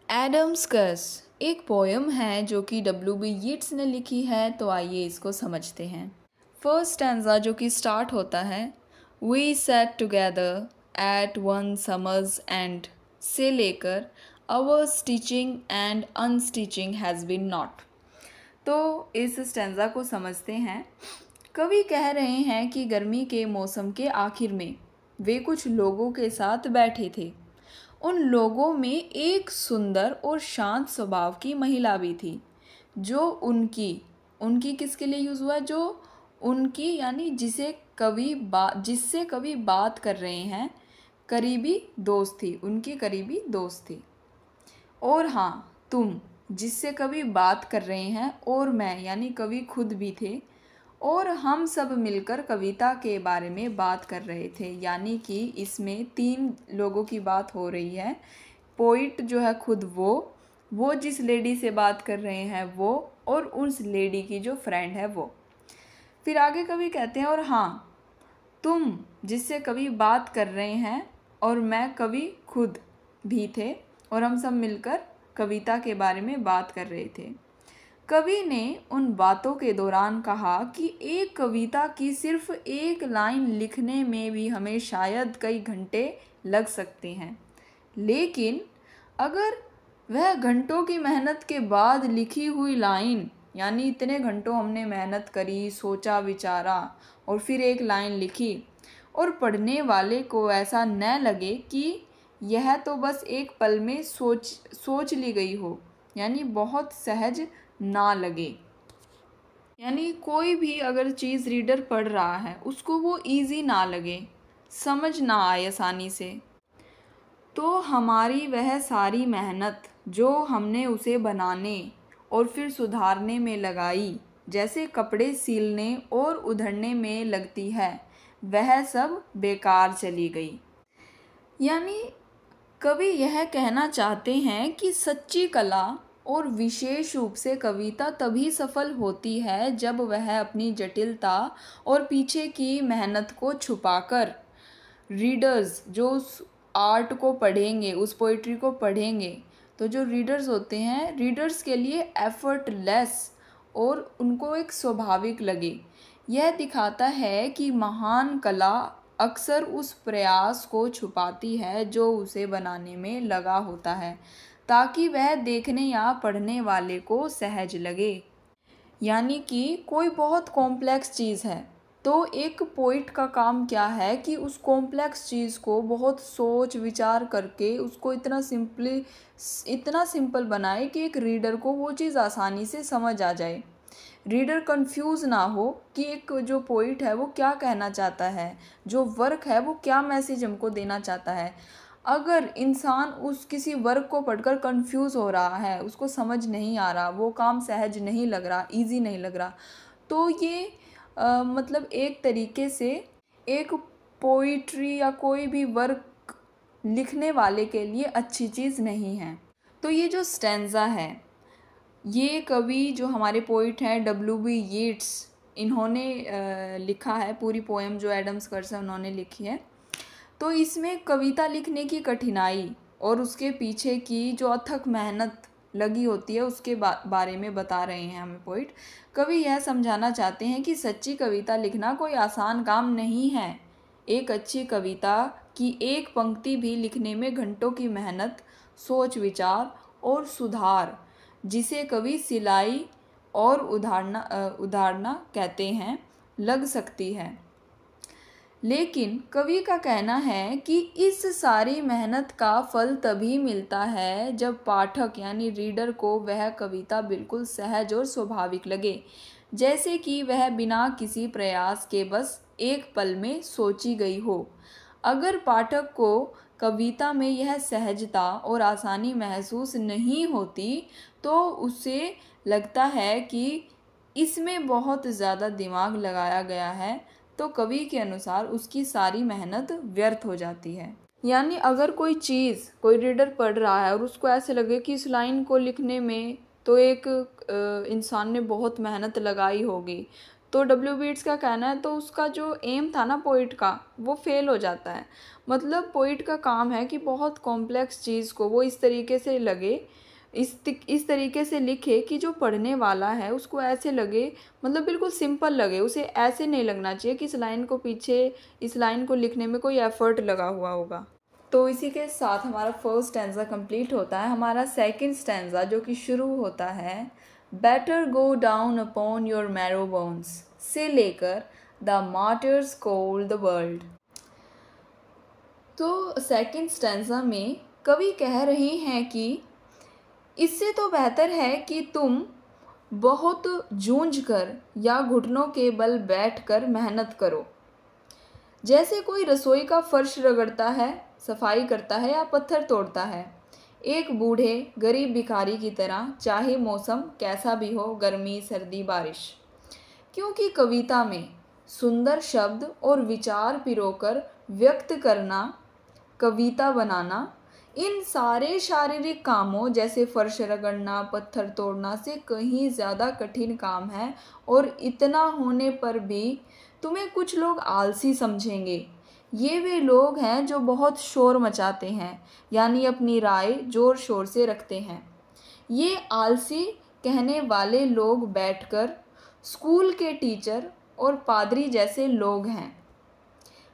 Adams कर्स एक poem है जो कि W.B. यीट्स ने लिखी है, तो आइए इसको समझते हैं। फर्स्ट स्टैंजा जो कि स्टार्ट होता है, we sat together at one summers end से लेकर our stitching and unstitching has been not. तो इस स्टैंजा को समझते हैं। कवि कह रहे हैं कि गर्मी के मौसम के आखिर में वे कुछ लोगों के साथ बैठे थे। उन लोगों में एक सुंदर और शांत स्वभाव की महिला भी थी, जो उनकी किसके लिए यूज़ हुआ, जो उनकी यानी जिससे कवि बात कर रहे हैं, करीबी दोस्त थी, उनकी करीबी दोस्त थी। और हाँ, तुम जिससे कवि बात कर रहे हैं, और मैं यानी कवि खुद भी थे, और हम सब मिलकर कविता के बारे में बात कर रहे थे। यानी कि इसमें 3 लोगों की बात हो रही है। पोइट जो है खुद वो जिस लेडी से बात कर रहे हैं वो, और उस लेडी की जो फ्रेंड है वो। फिर आगे कवि कहते हैं, और हाँ, तुम जिससे कवि बात कर रहे हैं, और मैं कवि खुद भी थे, और हम सब मिलकर कविता के बारे में बात कर रहे थे। कवि ने उन बातों के दौरान कहा कि एक कविता की सिर्फ एक लाइन लिखने में भी हमें शायद कई घंटे लग सकते हैं, लेकिन अगर वह घंटों की मेहनत के बाद लिखी हुई लाइन, यानी इतने घंटों हमने मेहनत करी, सोचा विचारा और फिर एक लाइन लिखी, और पढ़ने वाले को ऐसा न लगे कि यह तो बस एक पल में सोच ली गई हो, यानी बहुत सहज ना लगे, यानी कोई भी अगर चीज़ रीडर पढ़ रहा है उसको वो इजी ना लगे, समझ ना आए आसानी से, तो हमारी वह सारी मेहनत जो हमने उसे बनाने और फिर सुधारने में लगाई, जैसे कपड़े सीलने और उधड़ने में लगती है, वह सब बेकार चली गई। यानी कवि यह कहना चाहते हैं कि सच्ची कला और विशेष रूप से कविता तभी सफल होती है जब वह अपनी जटिलता और पीछे की मेहनत को छुपाकर रीडर्स जो उस आर्ट को पढ़ेंगे, उस पोइट्री को पढ़ेंगे, तो जो रीडर्स होते हैं, रीडर्स के लिए एफर्टलेस और उनको एक स्वाभाविक लगे। यह दिखाता है कि महान कला अक्सर उस प्रयास को छुपाती है जो उसे बनाने में लगा होता है, ताकि वह देखने या पढ़ने वाले को सहज लगे। यानी कि कोई बहुत कॉम्प्लेक्स चीज़ है, तो एक पोइट का काम क्या है कि उस कॉम्प्लेक्स चीज़ को बहुत सोच विचार करके उसको इतना सिंपल बनाए कि एक रीडर को वो चीज़ आसानी से समझ आ जाए, रीडर कंफ्यूज ना हो कि एक जो पोइट है वो क्या कहना चाहता है, जो वर्क है वो क्या मैसेज हमको देना चाहता है। अगर इंसान उस किसी वर्क को पढ़कर कंफ्यूज हो रहा है, उसको समझ नहीं आ रहा, वो काम सहज नहीं लग रहा, इजी नहीं लग रहा, तो ये मतलब एक तरीके से एक पोइट्री या कोई भी वर्क लिखने वाले के लिए अच्छी चीज़ नहीं है। तो ये जो स्टैंजा है, ये कवि जो हमारे पोइट हैं W.B. यीट्स, इन्होंने लिखा है। पूरी पोएम जो एडम्स कर्स है उन्होंने लिखी है। तो इसमें कविता लिखने की कठिनाई और उसके पीछे की जो अथक मेहनत लगी होती है उसके बारे में बता रहे हैं हमें पोइट। कवि यह समझाना चाहते हैं कि सच्ची कविता लिखना कोई आसान काम नहीं है। एक अच्छी कविता की एक पंक्ति भी लिखने में घंटों की मेहनत, सोच विचार और सुधार, जिसे कवि सिलाई और उदाहरणा कहते हैं, लग सकती है। लेकिन कवि का कहना है कि इस सारी मेहनत का फल तभी मिलता है जब पाठक यानी रीडर को वह कविता बिल्कुल सहज और स्वाभाविक लगे, जैसे कि वह बिना किसी प्रयास के बस एक पल में सोची गई हो। अगर पाठक को कविता में यह सहजता और आसानी महसूस नहीं होती, तो उसे लगता है कि इसमें बहुत ज़्यादा दिमाग लगाया गया है, तो कवि के अनुसार उसकी सारी मेहनत व्यर्थ हो जाती है। यानी अगर कोई चीज़ कोई रीडर पढ़ रहा है और उसको ऐसे लगे कि इस लाइन को लिखने में तो एक इंसान ने बहुत मेहनत लगाई होगी, तो डब्ल्यू बीट्स का कहना है, तो उसका जो एम था ना पोइट का, वो फेल हो जाता है। मतलब पोइट का काम है कि बहुत कॉम्प्लेक्स चीज़ को वो इस तरीके से लगे, इस तरीके से लिखे कि जो पढ़ने वाला है उसको ऐसे लगे, मतलब बिल्कुल सिंपल लगे, उसे ऐसे नहीं लगना चाहिए कि इस लाइन को लिखने में कोई एफर्ट लगा हुआ होगा। तो इसी के साथ हमारा फर्स्ट स्टैंजा कंप्लीट होता है। हमारा सेकंड स्टैंजा जो कि शुरू होता है better go down upon your marrow bones से लेकर the martyrs call the world. तो सेकंड स्टैंजा में कवि कह रहे हैं कि इससे तो बेहतर है कि तुम बहुत जूझ कर या घुटनों के बल बैठकर मेहनत करो, जैसे कोई रसोई का फर्श रगड़ता है, सफाई करता है या पत्थर तोड़ता है, एक बूढ़े गरीब भिखारी की तरह, चाहे मौसम कैसा भी हो, गर्मी सर्दी बारिश। क्योंकि कविता में सुंदर शब्द और विचार पिरोकर व्यक्त करना, कविता बनाना इन सारे शारीरिक कामों जैसे फर्श रगड़ना, पत्थर तोड़ना से कहीं ज़्यादा कठिन काम है। और इतना होने पर भी तुम्हें कुछ लोग आलसी समझेंगे। ये वे लोग हैं जो बहुत शोर मचाते हैं, यानी अपनी राय ज़ोर शोर से रखते हैं। ये आलसी कहने वाले लोग बैठकर स्कूल के टीचर और पादरी जैसे लोग हैं।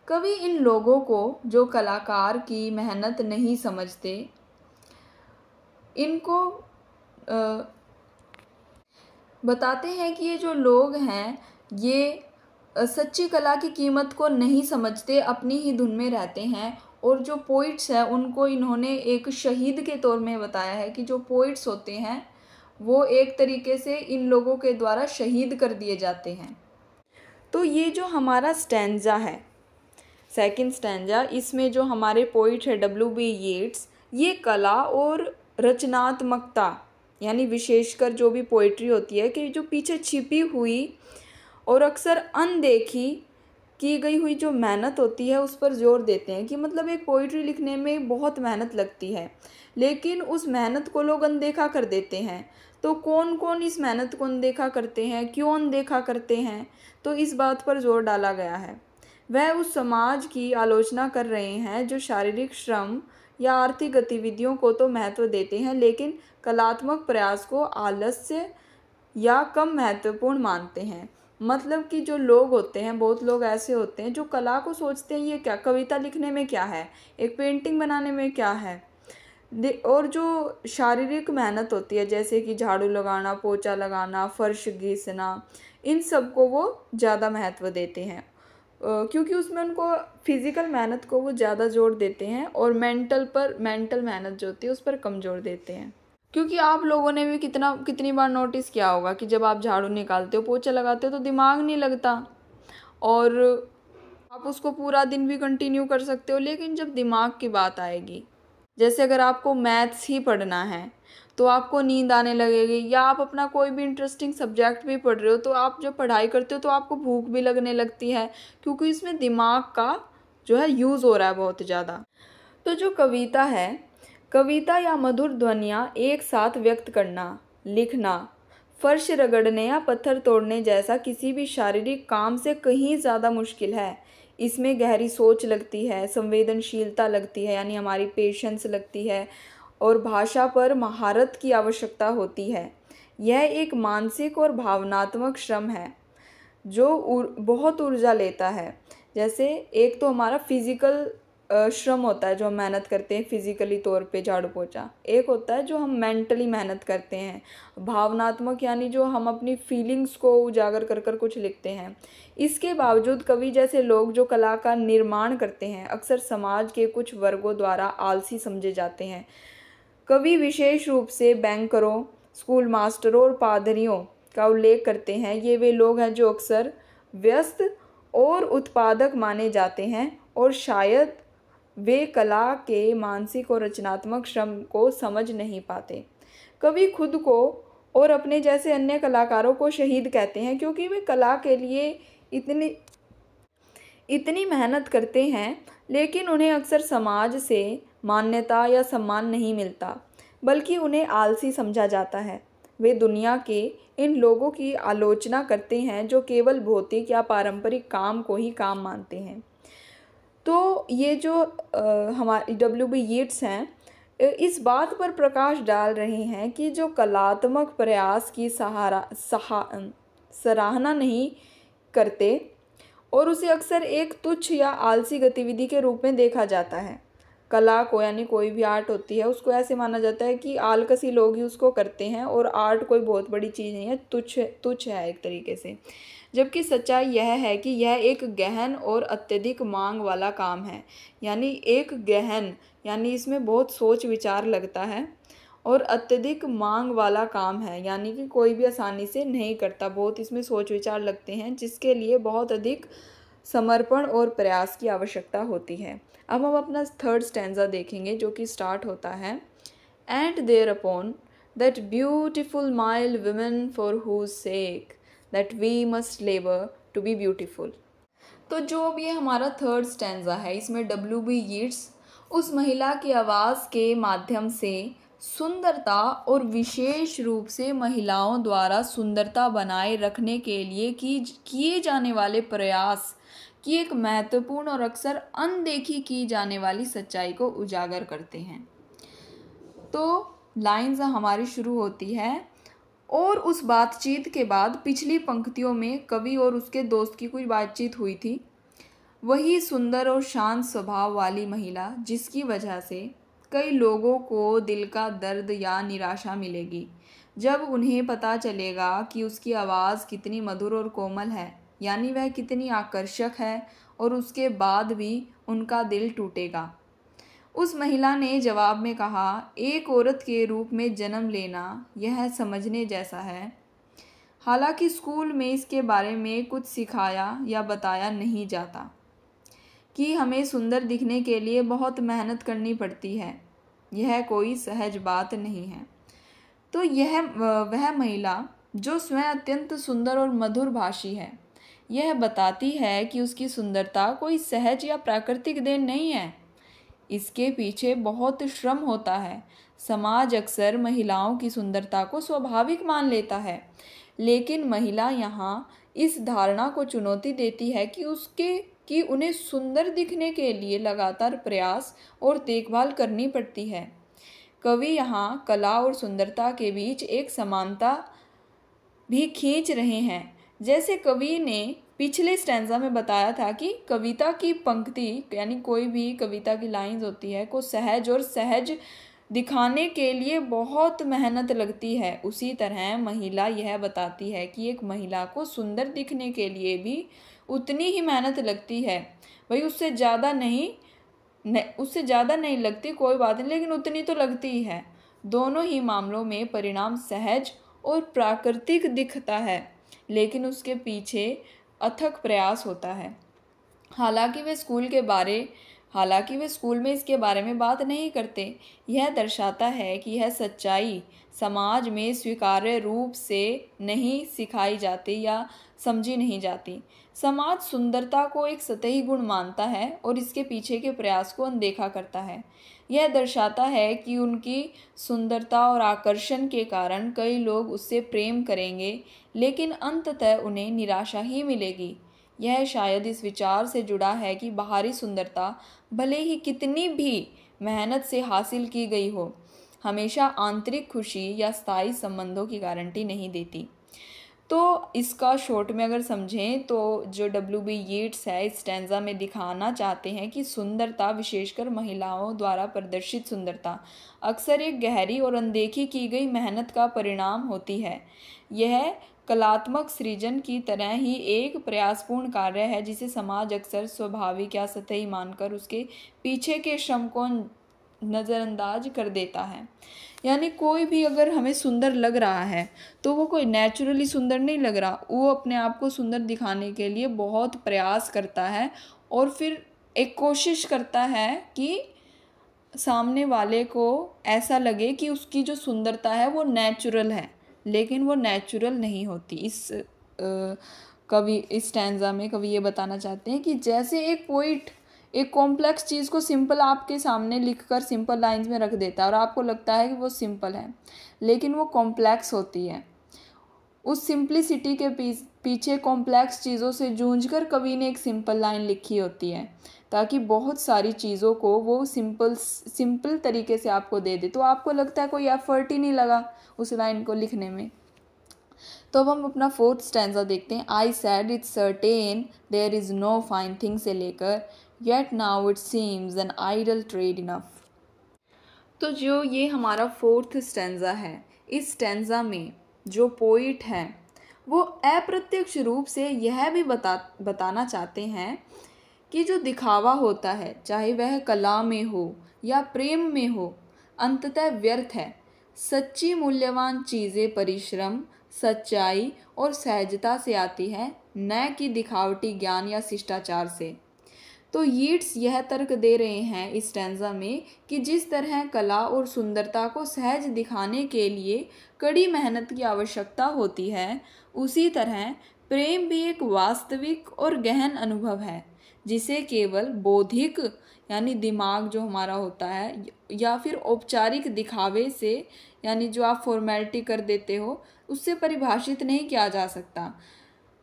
कवि इन लोगों को जो कलाकार की मेहनत नहीं समझते, इनको बताते हैं कि ये जो लोग हैं ये सच्ची कला की कीमत को नहीं समझते, अपनी ही धुन में रहते हैं। और जो पोइट्स हैं उनको इन्होंने एक शहीद के तौर में बताया है कि जो पोइट्स होते हैं वो एक तरीके से इन लोगों के द्वारा शहीद कर दिए जाते हैं। तो ये जो हमारा स्टैंजा है सेकंड स्टैंजा, इसमें जो हमारे पोइट है WB येट्स, ये कला और रचनात्मकता यानी विशेषकर जो भी पोइट्री होती है कि जो पीछे छिपी हुई और अक्सर अनदेखी की गई हुई जो मेहनत होती है उस पर जोर देते हैं। कि मतलब एक पोइट्री लिखने में बहुत मेहनत लगती है, लेकिन उस मेहनत को लोग अनदेखा कर देते हैं। तो कौन कौन इस मेहनत को अनदेखा करते हैं, क्यों अनदेखा करते हैं, तो इस बात पर जोर डाला गया है। वह उस समाज की आलोचना कर रहे हैं जो शारीरिक श्रम या आर्थिक गतिविधियों को तो महत्व देते हैं, लेकिन कलात्मक प्रयास को आलस्य या कम महत्वपूर्ण मानते हैं। मतलब कि जो लोग होते हैं, बहुत लोग ऐसे होते हैं जो कला को सोचते हैं ये क्या, कविता लिखने में क्या है, एक पेंटिंग बनाने में क्या है। और जो शारीरिक मेहनत होती है जैसे कि झाड़ू लगाना, पोछा लगाना, फर्श घिसना, इन सब को वो ज़्यादा महत्व देते हैं, क्योंकि उसमें उनको फिज़िकल मेहनत को वो ज़्यादा जोर देते हैं और मेंटल मेहनत जो होती है उस पर कम जोर देते हैं। क्योंकि आप लोगों ने भी कितनी बार नोटिस किया होगा कि जब आप झाड़ू निकालते हो, पोछा लगाते हो तो दिमाग नहीं लगता और आप उसको पूरा दिन भी कंटिन्यू कर सकते हो। लेकिन जब दिमाग की बात आएगी, जैसे अगर आपको मैथ्स ही पढ़ना है तो आपको नींद आने लगेगी, या आप अपना कोई भी इंटरेस्टिंग सब्जेक्ट भी पढ़ रहे हो तो आप जब पढ़ाई करते हो तो आपको भूख भी लगने लगती है, क्योंकि इसमें दिमाग का जो है यूज़ हो रहा है बहुत ज़्यादा। तो जो कविता है, कविता या मधुर ध्वनियाँ एक साथ व्यक्त करना, लिखना, फर्श रगड़ने या पत्थर तोड़ने जैसा किसी भी शारीरिक काम से कहीं ज़्यादा मुश्किल है। इसमें गहरी सोच लगती है, संवेदनशीलता लगती है यानी हमारी पेशेंस लगती है, और भाषा पर महारत की आवश्यकता होती है। यह एक मानसिक और भावनात्मक श्रम है जो बहुत ऊर्जा लेता है। जैसे एक तो हमारा फिज़िकल श्रम होता है जो हम मेहनत करते हैं फिज़िकली तौर पे झाड़ू पोछा, एक होता है जो हम मेंटली मेहनत करते हैं भावनात्मक, यानी जो हम अपनी फीलिंग्स को उजागर कर कर कुछ लिखते हैं। इसके बावजूद कवि जैसे लोग जो कला का निर्माण करते हैं अक्सर समाज के कुछ वर्गों द्वारा आलसी समझे जाते हैं। कवि विशेष रूप से बैंकरों, स्कूल मास्टरों और पादरियों का उल्लेख करते हैं। ये वे लोग हैं जो अक्सर व्यस्त और उत्पादक माने जाते हैं और शायद वे कला के मानसिक और रचनात्मक श्रम को समझ नहीं पाते। कवि खुद को और अपने जैसे अन्य कलाकारों को शहीद कहते हैं क्योंकि वे कला के लिए इतनी मेहनत करते हैं, लेकिन उन्हें अक्सर समाज से मान्यता या सम्मान नहीं मिलता, बल्कि उन्हें आलसी समझा जाता है। वे दुनिया के इन लोगों की आलोचना करते हैं जो केवल भौतिक या पारंपरिक काम को ही काम मानते हैं। तो ये जो हमारे W.B. येट्स हैं इस बात पर प्रकाश डाल रहे हैं कि जो कलात्मक प्रयास की सराहना नहीं करते और उसे अक्सर एक तुच्छ या आलसी गतिविधि के रूप में देखा जाता है। कला को यानी कोई भी आर्ट होती है उसको ऐसे माना जाता है कि आलकसी लोग ही उसको करते हैं और आर्ट कोई बहुत बड़ी चीज़ नहीं है, तुच्छ है एक तरीके से। जबकि सच्चाई यह है कि यह एक गहन और अत्यधिक मांग वाला काम है। यानी एक गहन यानी इसमें बहुत सोच विचार लगता है और अत्यधिक मांग वाला काम है, यानी कि कोई भी आसानी से नहीं करता, बहुत इसमें सोच विचार लगते हैं जिसके लिए बहुत अधिक समर्पण और प्रयास की आवश्यकता होती है। अब हम अपना थर्ड स्टैंजा देखेंगे जो कि स्टार्ट होता है and thereupon that beautiful mild women for whose sake that we must labour to be beautiful. तो जो अब ये हमारा थर्ड स्टैंजा है इसमें W.B. येट्स उस महिला की आवाज़ के माध्यम से सुंदरता और विशेष रूप से महिलाओं द्वारा सुंदरता बनाए रखने के लिए किए जाने वाले प्रयास की एक महत्वपूर्ण और अक्सर अनदेखी की जाने वाली सच्चाई को उजागर करते हैं। तो लाइंस हमारी शुरू होती है और उस बातचीत के बाद पिछली पंक्तियों में कवि और उसके दोस्त की कुछ बातचीत हुई थी। वही सुंदर और शांत स्वभाव वाली महिला जिसकी वजह से कई लोगों को दिल का दर्द या निराशा मिलेगी जब उन्हें पता चलेगा कि उसकी आवाज़ कितनी मधुर और कोमल है, यानी वह कितनी आकर्षक है, और उसके बाद भी उनका दिल टूटेगा। उस महिला ने जवाब में कहा, एक औरत के रूप में जन्म लेना यह समझने जैसा है। हालांकि स्कूल में इसके बारे में कुछ सिखाया या बताया नहीं जाता कि हमें सुंदर दिखने के लिए बहुत मेहनत करनी पड़ती है, यह कोई सहज बात नहीं है। तो यह वह महिला जो स्वयं अत्यंत सुंदर और मधुर भाषी है, यह बताती है कि उसकी सुंदरता कोई सहज या प्राकृतिक देन नहीं है, इसके पीछे बहुत श्रम होता है। समाज अक्सर महिलाओं की सुंदरता को स्वाभाविक मान लेता है, लेकिन महिला यहाँ इस धारणा को चुनौती देती है कि उन्हें सुंदर दिखने के लिए लगातार प्रयास और देखभाल करनी पड़ती है। कवि यहाँ कला और सुंदरता के बीच एक समानता भी खींच रहे हैं। जैसे कवि ने पिछले स्टैंजा में बताया था कि कविता की पंक्ति यानी कोई भी कविता की लाइंस होती है को सहज दिखाने के लिए बहुत मेहनत लगती है, उसी तरह महिला यह बताती है कि एक महिला को सुंदर दिखने के लिए भी उतनी ही मेहनत लगती है। भाई उससे ज़्यादा नहीं लगती, कोई बात नहीं, लेकिन उतनी तो लगती ही है। दोनों ही मामलों में परिणाम सहज और प्राकृतिक दिखता है, लेकिन उसके पीछे अथक प्रयास होता है। हालांकि वे स्कूल में इसके बारे में बात नहीं करते। यह दर्शाता है कि यह सच्चाई समाज में स्वीकार्य रूप से नहीं सिखाई जाती या समझी नहीं जाती। समाज सुंदरता को एक सतही गुण मानता है और इसके पीछे के प्रयास को अनदेखा करता है। यह दर्शाता है कि उनकी सुंदरता और आकर्षण के कारण कई लोग उससे प्रेम करेंगे, लेकिन अंततः उन्हें निराशा ही मिलेगी। यह शायद इस विचार से जुड़ा है कि बाहरी सुंदरता भले ही कितनी भी मेहनत से हासिल की गई हो, हमेशा आंतरिक खुशी या स्थायी संबंधों की गारंटी नहीं देती। तो इसका शॉर्ट में अगर समझें तो जो W.B. येट्स है इस स्टैंजा में दिखाना चाहते हैं कि सुंदरता, विशेषकर महिलाओं द्वारा प्रदर्शित सुंदरता, अक्सर एक गहरी और अनदेखी की गई मेहनत का परिणाम होती है। यह कलात्मक सृजन की तरह ही एक प्रयासपूर्ण कार्य है जिसे समाज अक्सर स्वाभाविक या सतही मानकर उसके पीछे के श्रम को नज़रअंदाज कर देता है। यानी कोई भी अगर हमें सुंदर लग रहा है तो वो कोई नेचुरली सुंदर नहीं लग रहा, वो अपने आप को सुंदर दिखाने के लिए बहुत प्रयास करता है और फिर एक कोशिश करता है कि सामने वाले को ऐसा लगे कि उसकी जो सुंदरता है वो नेचुरल है, लेकिन वो नेचुरल नहीं होती। इस स्टैंजा में कवि ये बताना चाहते हैं कि जैसे एक पोइट एक कॉम्प्लेक्स चीज़ को सिंपल आपके सामने लिखकर सिंपल लाइंस में रख देता है और आपको लगता है कि वो सिंपल है, लेकिन वो कॉम्प्लेक्स होती है। उस सिंप्लिसिटी के पीछे कॉम्प्लेक्स चीज़ों से जूझकर कवि ने एक सिंपल लाइन लिखी होती है, ताकि बहुत सारी चीज़ों को वो सिंपल तरीके से आपको दे दे, तो आपको लगता है कोई एफर्ट ही नहीं लगा उस लाइन को लिखने में। तो अब हम अपना फोर्थ स्टैंजा देखते हैं। I said it's certain there is no fine thing से लेकर yet now it seems an idle trade enough. तो जो ये हमारा फोर्थ स्टैंजा है, इस स्टैंजा में जो पोइट है वो अप्रत्यक्ष रूप से यह भी बताना चाहते हैं कि जो दिखावा होता है, चाहे वह कला में हो या प्रेम में हो, अंततः व्यर्थ है। सच्ची मूल्यवान चीज़ें परिश्रम, सच्चाई और सहजता से आती है, न कि दिखावटी ज्ञान या शिष्टाचार से। तो यीट्स यह तर्क दे रहे हैं इस स्टैंजा में कि जिस तरह कला और सुंदरता को सहज दिखाने के लिए कड़ी मेहनत की आवश्यकता होती है, उसी तरह प्रेम भी एक वास्तविक और गहन अनुभव है, जिसे केवल बौद्धिक यानी दिमाग जो हमारा होता है या फिर औपचारिक दिखावे से यानी जो आप फॉर्मेलिटी कर देते हो उससे परिभाषित नहीं किया जा सकता।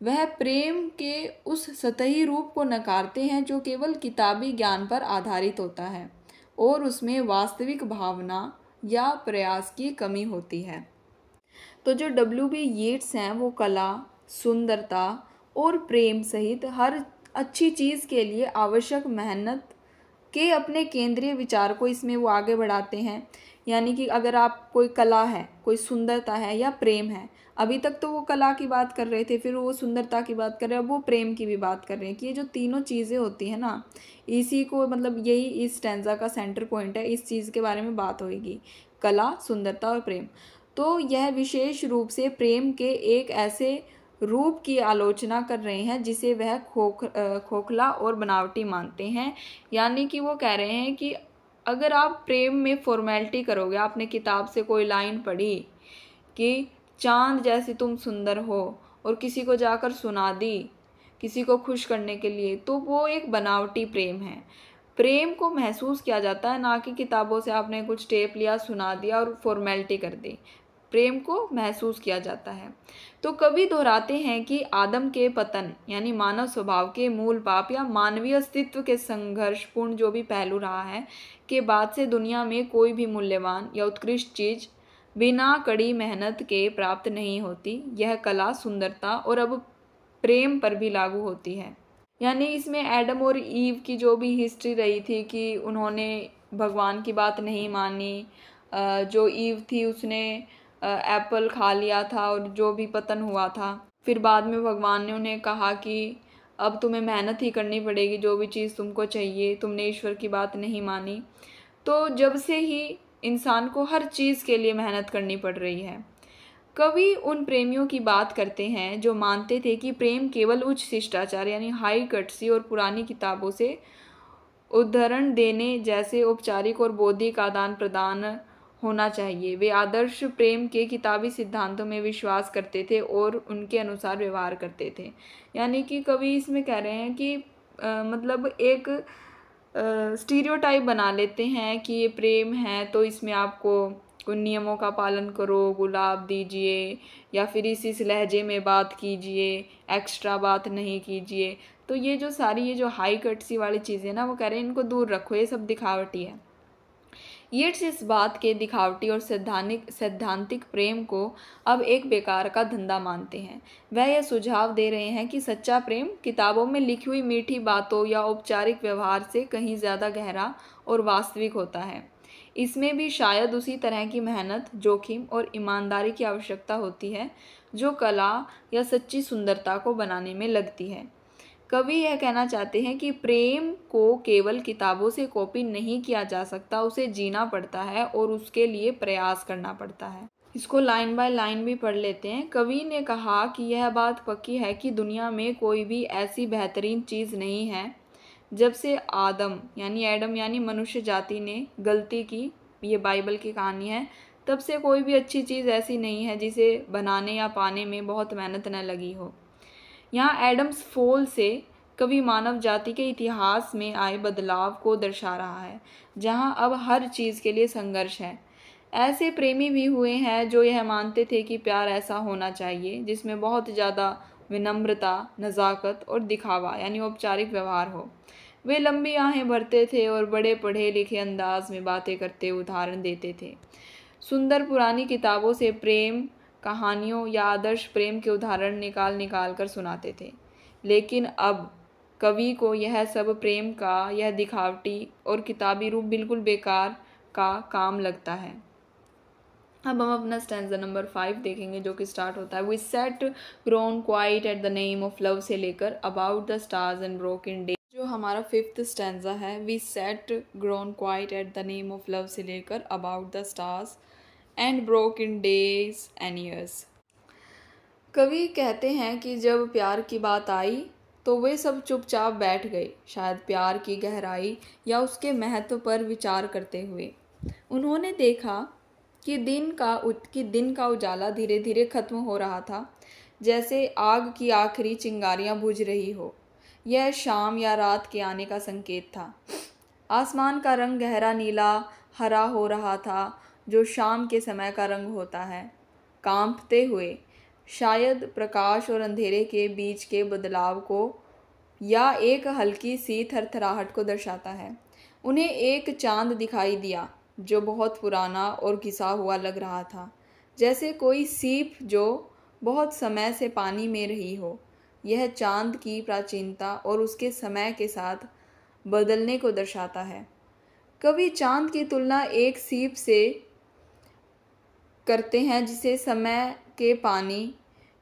वह प्रेम के उस सतही रूप को नकारते हैं जो केवल किताबी ज्ञान पर आधारित होता है और उसमें वास्तविक भावना या प्रयास की कमी होती है। तो जो W.B. येट्स हैं वो कला, सुंदरता और प्रेम सहित हर अच्छी चीज़ के लिए आवश्यक मेहनत के अपने केंद्रीय विचार को इसमें वो आगे बढ़ाते हैं। यानी कि अगर आप कोई कला है, कोई सुंदरता है या प्रेम है, अभी तक तो वो कला की बात कर रहे थे, फिर वो सुंदरता की बात कर रहे हैं, अब वो प्रेम की भी बात कर रहे हैं कि ये जो तीनों चीज़ें होती हैं ना, इसी को मतलब यही इस स्टैंजा का सेंटर पॉइंट है, इस चीज़ के बारे में बात होगी, कला, सुंदरता और प्रेम। तो यह विशेष रूप से प्रेम के एक ऐसे रूप की आलोचना कर रहे हैं जिसे वह खोखला और बनावटी मानते हैं। यानी कि वो कह रहे हैं कि अगर आप प्रेम में फॉर्मेलिटी करोगे, आपने किताब से कोई लाइन पढ़ी कि चांद जैसी तुम सुंदर हो और किसी को जाकर सुना दी किसी को खुश करने के लिए, तो वो एक बनावटी प्रेम है। प्रेम को महसूस किया जाता है, ना कि किताबों से आपने कुछ टेप लिया, सुना दिया और फॉर्मेलिटी कर दी। प्रेम को महसूस किया जाता है। तो कवि दोहराते हैं कि आदम के पतन यानी मानव स्वभाव के मूल पाप या मानवीय अस्तित्व के संघर्षपूर्ण जो भी पहलू रहा है के बाद से दुनिया में कोई भी मूल्यवान या उत्कृष्ट चीज़ बिना कड़ी मेहनत के प्राप्त नहीं होती। यह कला, सुंदरता और अब प्रेम पर भी लागू होती है। यानी इसमें एडम और ईव की जो भी हिस्ट्री रही थी कि उन्होंने भगवान की बात नहीं मानी, जो ईव थी उसने एप्पल खा लिया था और जो भी पतन हुआ था, फिर बाद में भगवान ने उन्हें कहा कि अब तुम्हें मेहनत ही करनी पड़ेगी, जो भी चीज़ तुमको चाहिए, तुमने ईश्वर की बात नहीं मानी। तो जब से ही इंसान को हर चीज़ के लिए मेहनत करनी पड़ रही है। कवि उन प्रेमियों की बात करते हैं जो मानते थे कि प्रेम केवल उच्च शिष्टाचार यानी हाई कर्टसी और पुरानी किताबों से उद्धरण देने जैसे औपचारिक और बौद्धिक आदान प्रदान होना चाहिए। वे आदर्श प्रेम के किताबी सिद्धांतों में विश्वास करते थे और उनके अनुसार व्यवहार करते थे। यानी कि कवि इसमें कह रहे हैं कि मतलब एक स्टीरियोटाइप बना लेते हैं कि ये प्रेम है तो इसमें आपको उन नियमों का पालन करो, गुलाब दीजिए या फिर इस लहजे में बात कीजिए, एक्स्ट्रा बात नहीं कीजिए। तो ये जो सारी ये जो हाई कटसी वाली चीज़ें ना, वो कह रहे हैं इनको दूर रखो, ये सब दिखावटी है। येट्स इस बात के दिखावटी और सैद्धांतिक प्रेम को अब एक बेकार का धंधा मानते हैं। वह यह सुझाव दे रहे हैं कि सच्चा प्रेम किताबों में लिखी हुई मीठी बातों या औपचारिक व्यवहार से कहीं ज़्यादा गहरा और वास्तविक होता है। इसमें भी शायद उसी तरह की मेहनत, जोखिम और ईमानदारी की आवश्यकता होती है जो कला या सच्ची सुंदरता को बनाने में लगती है। कवि यह कहना चाहते हैं कि प्रेम को केवल किताबों से कॉपी नहीं किया जा सकता, उसे जीना पड़ता है और उसके लिए प्रयास करना पड़ता है। इसको लाइन बाय लाइन भी पढ़ लेते हैं। कवि ने कहा कि यह बात पक्की है कि दुनिया में कोई भी ऐसी बेहतरीन चीज़ नहीं है। जब से आदम यानी मनुष्य जाति ने गलती की, ये बाइबल की कहानी है, तब से कोई भी अच्छी चीज़ ऐसी नहीं है जिसे बनाने या पाने में बहुत मेहनत न लगी हो। यहाँ एडम्स फोल से कवि मानव जाति के इतिहास में आए बदलाव को दर्शा रहा है, जहां अब हर चीज़ के लिए संघर्ष है। ऐसे प्रेमी भी हुए हैं जो यह मानते थे कि प्यार ऐसा होना चाहिए जिसमें बहुत ज़्यादा विनम्रता, नज़ाकत और दिखावा यानी औपचारिक व्यवहार हो। वे लंबी आहें भरते थे और बड़े पढ़े लिखे अंदाज में बातें करते उदाहरण देते थे। सुंदर पुरानी किताबों से प्रेम कहानियों या आदर्श प्रेम के उदाहरण निकाल निकाल कर सुनाते थे। लेकिन अब कवि को यह सब प्रेम का यह दिखावटी और किताबी रूप बिल्कुल बेकार का काम लगता है। अब हम अपना स्टैंजा नंबर 5 देखेंगे, जो कि स्टार्ट होता है, we sat grown quiet at the name of love से लेकर about the stars and broken day. जो हमारा 5th स्टैंजा है, we sat grown quiet at the name of love से लेकर about the stars and broken days and years. कवि कहते हैं कि जब प्यार की बात आई तो वे सब चुपचाप बैठ गए, शायद प्यार की गहराई या उसके महत्व पर विचार करते हुए। उन्होंने देखा कि दिन का उजाला धीरे धीरे खत्म हो रहा था, जैसे आग की आखिरी चिंगारियां बुझ रही हो। यह शाम या रात के आने का संकेत था। आसमान का रंग गहरा नीला हरा हो रहा था, जो शाम के समय का रंग होता है, कांपते हुए, शायद प्रकाश और अंधेरे के बीच के बदलाव को या एक हल्की सी थरथराहट को दर्शाता है। उन्हें एक चांद दिखाई दिया जो बहुत पुराना और घिसा हुआ लग रहा था, जैसे कोई सीप जो बहुत समय से पानी में रही हो। यह चांद की प्राचीनता और उसके समय के साथ बदलने को दर्शाता है। कवि चांद की तुलना एक सीप से करते हैं जिसे समय के पानी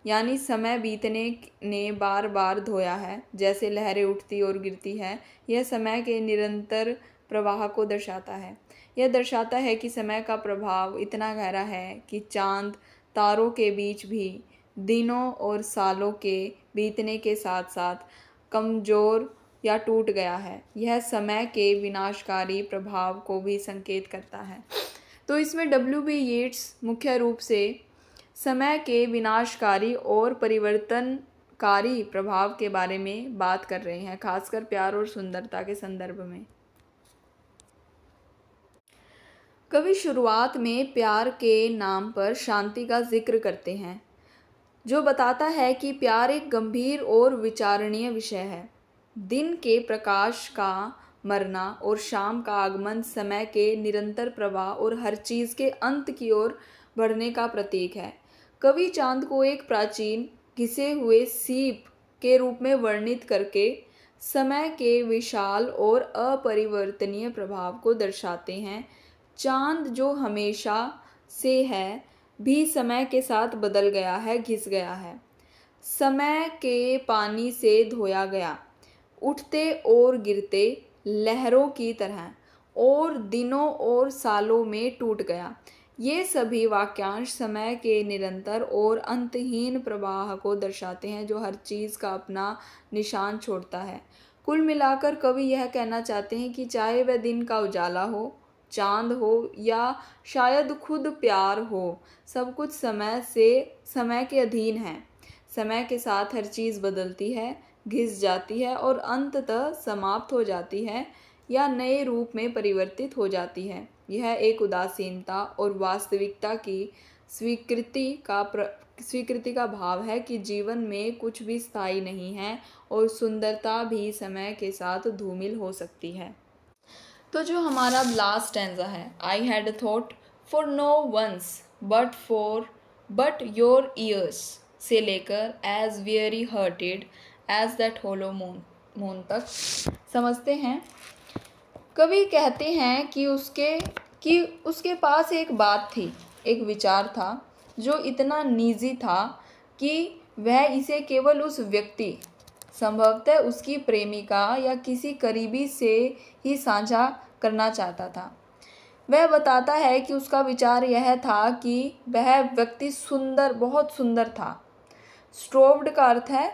यानी समय बीतने ने बार बार धोया है, जैसे लहरें उठती और गिरती है। यह समय के निरंतर प्रवाह को दर्शाता है। यह दर्शाता है कि समय का प्रभाव इतना गहरा है कि चांद तारों के बीच भी दिनों और सालों के बीतने के साथ साथ कमज़ोर या टूट गया है। यह समय के विनाशकारी प्रभाव को भी संकेत करता है। तो इसमें W.B. येट्स मुख्य रूप से समय के विनाशकारी और परिवर्तनकारी प्रभाव के बारे में बात कर रहे हैं, खासकर प्यार और सुंदरता के संदर्भ में। कवि शुरुआत में प्यार के नाम पर शांति का जिक्र करते हैं, जो बताता है कि प्यार एक गंभीर और विचारणीय विषय है। दिन के प्रकाश का मरना और शाम का आगमन समय के निरंतर प्रवाह और हर चीज़ के अंत की ओर बढ़ने का प्रतीक है। कवि चांद को एक प्राचीन घिसे हुए सीप के रूप में वर्णित करके समय के विशाल और अपरिवर्तनीय प्रभाव को दर्शाते हैं। चांद जो हमेशा से है भी समय के साथ बदल गया है, घिस गया है, समय के पानी से धोया गया, उठते और गिरते लहरों की तरह, और दिनों और सालों में टूट गया। ये सभी वाक्यांश समय के निरंतर और अंतहीन प्रवाह को दर्शाते हैं, जो हर चीज़ का अपना निशान छोड़ता है। कुल मिलाकर कवि यह कहना चाहते हैं कि चाहे वह दिन का उजाला हो, चांद हो या शायद खुद प्यार हो, सब कुछ समय के अधीन है। समय के साथ हर चीज़ बदलती है, घिस जाती है और अंततः समाप्त हो जाती है या नए रूप में परिवर्तित हो जाती है। यह एक उदासीनता और वास्तविकता की स्वीकृति का भाव है कि जीवन में कुछ भी स्थायी नहीं है और सुंदरता भी समय के साथ धूमिल हो सकती है। तो जो हमारा लास्ट स्टैंजा है, I had thought for no one's but your ears से लेकर as weary hearted as that hollow moon तक समझते हैं। कवि कहते हैं कि उसके पास एक बात थी, एक विचार था जो इतना निजी था कि वह इसे केवल उस व्यक्ति, संभवतः उसकी प्रेमिका या किसी करीबी से ही साझा करना चाहता था। वह बताता है कि उसका विचार यह था कि वह व्यक्ति बहुत सुंदर था। स्ट्रोव्ड का अर्थ है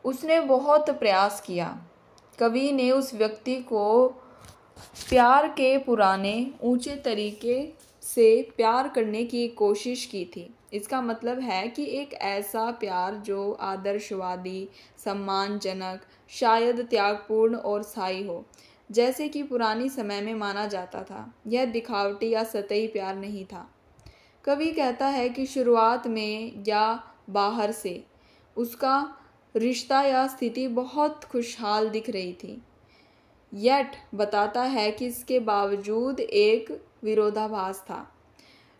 उसने बहुत प्रयास किया। कवि ने उस व्यक्ति को प्यार के पुराने ऊंचे तरीके से प्यार करने की कोशिश की थी। इसका मतलब है कि एक ऐसा प्यार जो आदर्शवादी, सम्मानजनक, शायद त्यागपूर्ण और स्थायी हो, जैसे कि पुरानी समय में माना जाता था। यह दिखावटी या सतही प्यार नहीं था। कवि कहता है कि शुरुआत में या बाहर से उसका रिश्ता या स्थिति बहुत खुशहाल दिख रही थी, येट बताता है कि इसके बावजूद एक विरोधाभास था।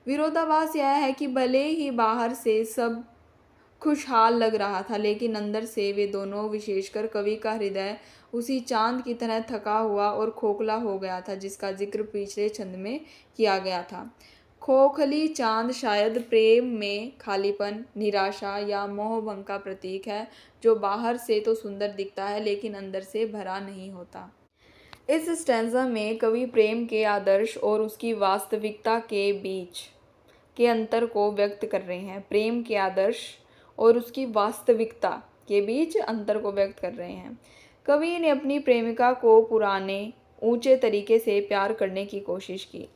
विरोधाभास यह है कि भले ही बाहर से सब खुशहाल लग रहा था, लेकिन अंदर से वे दोनों, विशेषकर कवि का हृदय, उसी चांद की तरह थका हुआ और खोखला हो गया था जिसका जिक्र पिछले छंद में किया गया था। खोखली चांद शायद प्रेम में खालीपन, निराशा या मोहभंग का प्रतीक है, जो बाहर से तो सुंदर दिखता है लेकिन अंदर से भरा नहीं होता। इस स्टैंजा में कवि प्रेम के आदर्श और उसकी वास्तविकता के बीच के अंतर को व्यक्त कर रहे हैं। प्रेम के आदर्श और उसकी वास्तविकता के बीच अंतर को व्यक्त कर रहे हैं। कवि ने अपनी प्रेमिका को पुराने ऊंचे तरीके से प्यार करने की कोशिश की,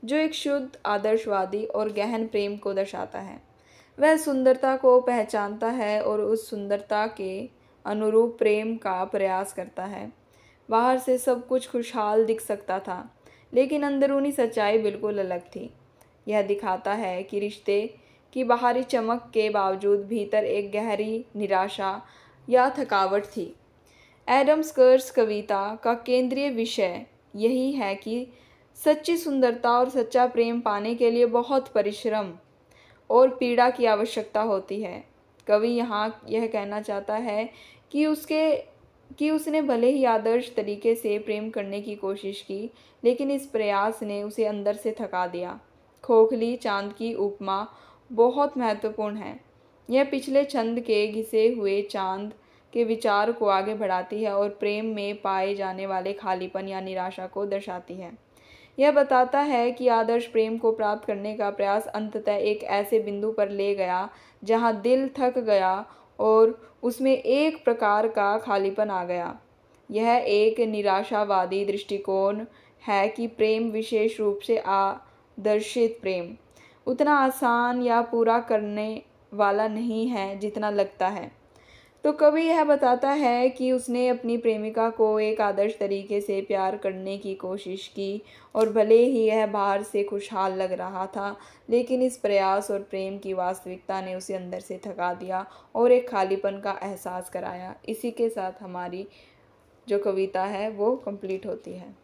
जो एक शुद्ध, आदर्शवादी और गहन प्रेम को दर्शाता है। वह सुंदरता को पहचानता है और उस सुंदरता के अनुरूप प्रेम का प्रयास करता है। बाहर से सब कुछ खुशहाल दिख सकता था, लेकिन अंदरूनी सच्चाई बिल्कुल अलग थी। यह दिखाता है कि रिश्ते की बाहरी चमक के बावजूद भीतर एक गहरी निराशा या थकावट थी। एडम स्कर्स कविता का केंद्रीय विषय यही है कि सच्ची सुंदरता और सच्चा प्रेम पाने के लिए बहुत परिश्रम और पीड़ा की आवश्यकता होती है। कवि यहाँ यह कहना चाहता है कि उसने भले ही आदर्श तरीके से प्रेम करने की कोशिश की, लेकिन इस प्रयास ने उसे अंदर से थका दिया। खोखली चांद की उपमा बहुत महत्वपूर्ण है। यह पिछले छंद के घिसे हुए चांद के विचार को आगे बढ़ाती है और प्रेम में पाए जाने वाले खालीपन या निराशा को दर्शाती है। यह बताता है कि आदर्श प्रेम को प्राप्त करने का प्रयास अंततः एक ऐसे बिंदु पर ले गया जहां दिल थक गया और उसमें एक प्रकार का खालीपन आ गया। यह एक निराशावादी दृष्टिकोण है कि प्रेम, विशेष रूप से आदर्शित प्रेम, उतना आसान या पूरा करने वाला नहीं है जितना लगता है। तो कवि यह बताता है कि उसने अपनी प्रेमिका को एक आदर्श तरीके से प्यार करने की कोशिश की और भले ही यह बाहर से खुशहाल लग रहा था, लेकिन इस प्रयास और प्रेम की वास्तविकता ने उसे अंदर से थका दिया और एक खालीपन का एहसास कराया। इसी के साथ हमारी जो कविता है वो कंप्लीट होती है।